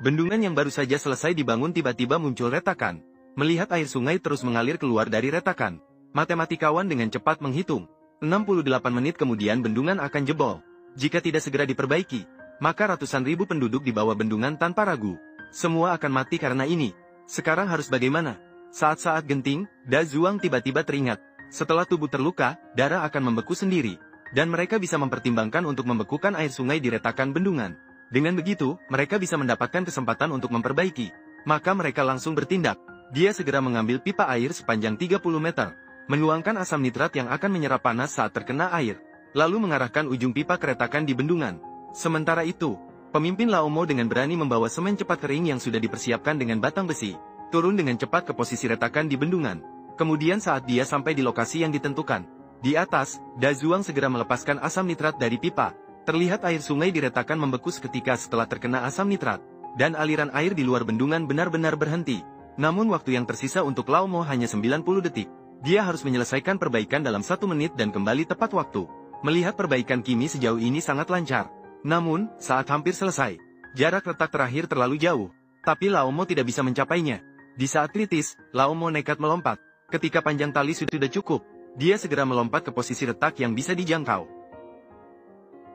Bendungan yang baru saja selesai dibangun tiba-tiba muncul retakan. Melihat air sungai terus mengalir keluar dari retakan, matematikawan dengan cepat menghitung. 68 menit kemudian bendungan akan jebol. Jika tidak segera diperbaiki, maka ratusan ribu penduduk di bawah bendungan tanpa ragu. Semua akan mati karena ini. Sekarang harus bagaimana? Saat-saat genting, Da Zuang tiba-tiba teringat. Setelah tubuh terluka, darah akan membeku sendiri. Dan mereka bisa mempertimbangkan untuk membekukan air sungai di retakan bendungan. Dengan begitu, mereka bisa mendapatkan kesempatan untuk memperbaiki. Maka mereka langsung bertindak. Dia segera mengambil pipa air sepanjang 30 meter. Menuangkan asam nitrat yang akan menyerap panas saat terkena air. Lalu mengarahkan ujung pipa ke retakan di bendungan. Sementara itu, pemimpin Laomo dengan berani membawa semen cepat kering yang sudah dipersiapkan dengan batang besi. Turun dengan cepat ke posisi retakan di bendungan. Kemudian saat dia sampai di lokasi yang ditentukan, di atas, Da Zuang segera melepaskan asam nitrat dari pipa. Terlihat air sungai di retakan membeku seketika setelah terkena asam nitrat. Dan aliran air di luar bendungan benar-benar berhenti. Namun waktu yang tersisa untuk Laomo hanya 90 detik. Dia harus menyelesaikan perbaikan dalam 1 menit dan kembali tepat waktu. Melihat perbaikan Kimi sejauh ini sangat lancar. Namun, saat hampir selesai, jarak retak terakhir terlalu jauh. Tapi Laomo tidak bisa mencapainya. Di saat kritis, Laomo nekat melompat. Ketika panjang tali sudah cukup, dia segera melompat ke posisi retak yang bisa dijangkau.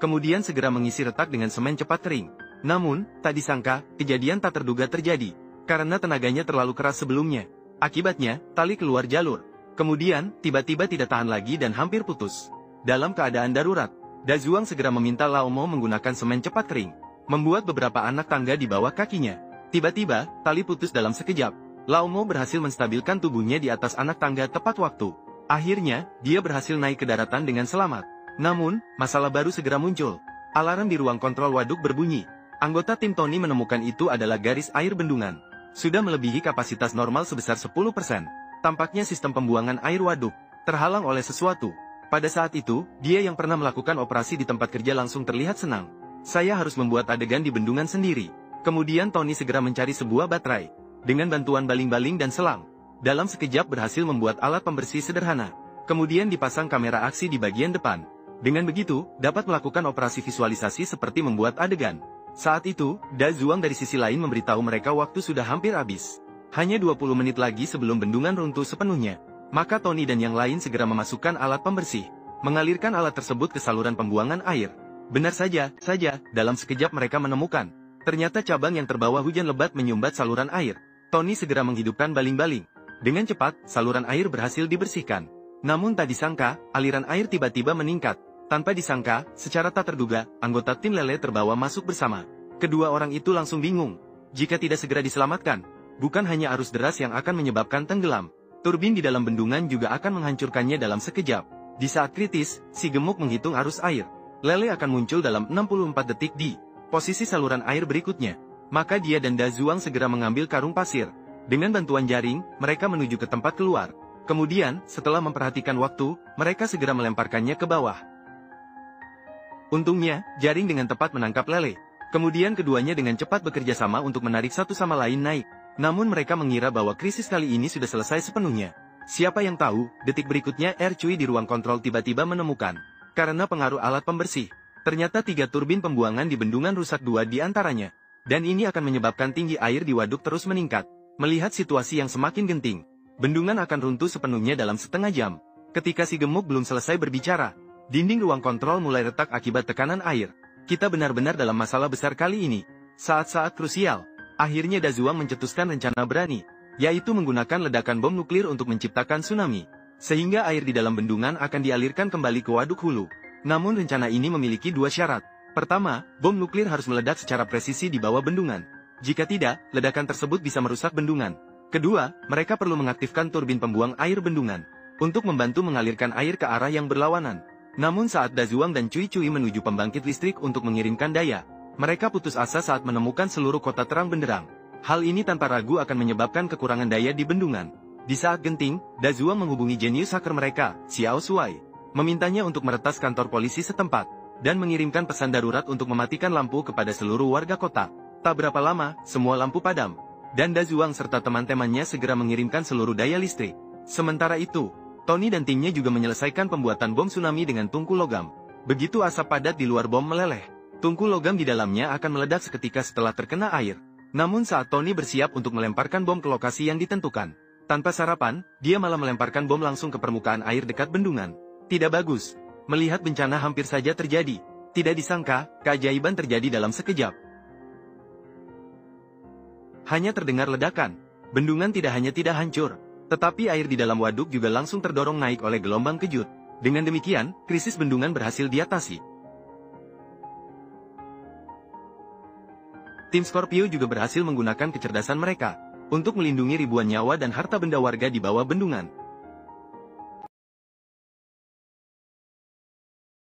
Kemudian segera mengisi retak dengan semen cepat kering. Namun, tak disangka, kejadian tak terduga terjadi. Karena tenaganya terlalu keras sebelumnya. Akibatnya, tali keluar jalur. Kemudian, tiba-tiba tidak tahan lagi dan hampir putus. Dalam keadaan darurat, Da Zuang segera meminta Laomo menggunakan semen cepat kering. Membuat beberapa anak tangga di bawah kakinya. Tiba-tiba, tali putus dalam sekejap. Laomo berhasil menstabilkan tubuhnya di atas anak tangga tepat waktu. Akhirnya, dia berhasil naik ke daratan dengan selamat. Namun, masalah baru segera muncul. Alarm di ruang kontrol waduk berbunyi. Anggota tim Tony menemukan itu adalah garis air bendungan. Sudah melebihi kapasitas normal sebesar 10%. Tampaknya sistem pembuangan air waduk terhalang oleh sesuatu. Pada saat itu, dia yang pernah melakukan operasi di tempat kerja langsung terlihat senang. Saya harus membuat adegan di bendungan sendiri. Kemudian Tony segera mencari sebuah baterai. Dengan bantuan baling-baling dan selang. Dalam sekejap berhasil membuat alat pembersih sederhana. Kemudian dipasang kamera aksi di bagian depan. Dengan begitu, dapat melakukan operasi visualisasi seperti membuat adegan. Saat itu, Da Zuang dari sisi lain memberitahu mereka waktu sudah hampir habis. Hanya 20 menit lagi sebelum bendungan runtuh sepenuhnya. Maka Tony dan yang lain segera memasukkan alat pembersih. Mengalirkan alat tersebut ke saluran pembuangan air. Benar saja, dalam sekejap mereka menemukan. Ternyata cabang yang terbawa hujan lebat menyumbat saluran air. Tony segera menghidupkan baling-baling. Dengan cepat, saluran air berhasil dibersihkan. Namun tak disangka, aliran air tiba-tiba meningkat. Tanpa disangka, secara tak terduga, anggota tim Lele terbawa masuk bersama. Kedua orang itu langsung bingung. Jika tidak segera diselamatkan, bukan hanya arus deras yang akan menyebabkan tenggelam. Turbin di dalam bendungan juga akan menghancurkannya dalam sekejap. Di saat kritis, si gemuk menghitung arus air. Lele akan muncul dalam 64 detik di posisi saluran air berikutnya. Maka dia dan Da Zuang segera mengambil karung pasir. Dengan bantuan jaring, mereka menuju ke tempat keluar. Kemudian, setelah memperhatikan waktu, mereka segera melemparkannya ke bawah. Untungnya, jaring dengan tepat menangkap Lele. Kemudian keduanya dengan cepat bekerja sama untuk menarik satu sama lain naik. Namun mereka mengira bahwa krisis kali ini sudah selesai sepenuhnya. Siapa yang tahu, detik berikutnya Cui di ruang kontrol tiba-tiba menemukan. Karena pengaruh alat pembersih, ternyata 3 turbin pembuangan di bendungan rusak 2 di antaranya. Dan ini akan menyebabkan tinggi air di waduk terus meningkat. Melihat situasi yang semakin genting, bendungan akan runtuh sepenuhnya dalam setengah jam. Ketika si gemuk belum selesai berbicara, dinding ruang kontrol mulai retak akibat tekanan air. Kita benar-benar dalam masalah besar kali ini. Saat-saat krusial, akhirnya Da Zuang mencetuskan rencana berani, yaitu menggunakan ledakan bom nuklir untuk menciptakan tsunami. Sehingga air di dalam bendungan akan dialirkan kembali ke waduk hulu. Namun rencana ini memiliki 2 syarat. Pertama, bom nuklir harus meledak secara presisi di bawah bendungan. Jika tidak, ledakan tersebut bisa merusak bendungan. Kedua, mereka perlu mengaktifkan turbin pembuang air bendungan untuk membantu mengalirkan air ke arah yang berlawanan. Namun saat Da Zuang dan Cui menuju pembangkit listrik untuk mengirimkan daya, mereka putus asa saat menemukan seluruh kota terang benderang. Hal ini tanpa ragu akan menyebabkan kekurangan daya di bendungan. Di saat genting, Da Zuang menghubungi jenius hacker mereka, Xiao Shuai, memintanya untuk meretas kantor polisi setempat, dan mengirimkan pesan darurat untuk mematikan lampu kepada seluruh warga kota. Tak berapa lama, semua lampu padam, dan Da Zuang serta teman-temannya segera mengirimkan seluruh daya listrik. Sementara itu, Tony dan timnya juga menyelesaikan pembuatan bom tsunami dengan tungku logam. Begitu asap padat di luar bom meleleh, tungku logam di dalamnya akan meledak seketika setelah terkena air. Namun saat Tony bersiap untuk melemparkan bom ke lokasi yang ditentukan, tanpa sarapan, dia malah melemparkan bom langsung ke permukaan air dekat bendungan. Tidak bagus. Melihat bencana hampir saja terjadi. Tidak disangka, keajaiban terjadi dalam sekejap. Hanya terdengar ledakan. Bendungan tidak hanya tidak hancur, tetapi air di dalam waduk juga langsung terdorong naik oleh gelombang kejut. Dengan demikian, krisis bendungan berhasil diatasi. Tim Scorpio juga berhasil menggunakan kecerdasan mereka untuk melindungi ribuan nyawa dan harta benda warga di bawah bendungan.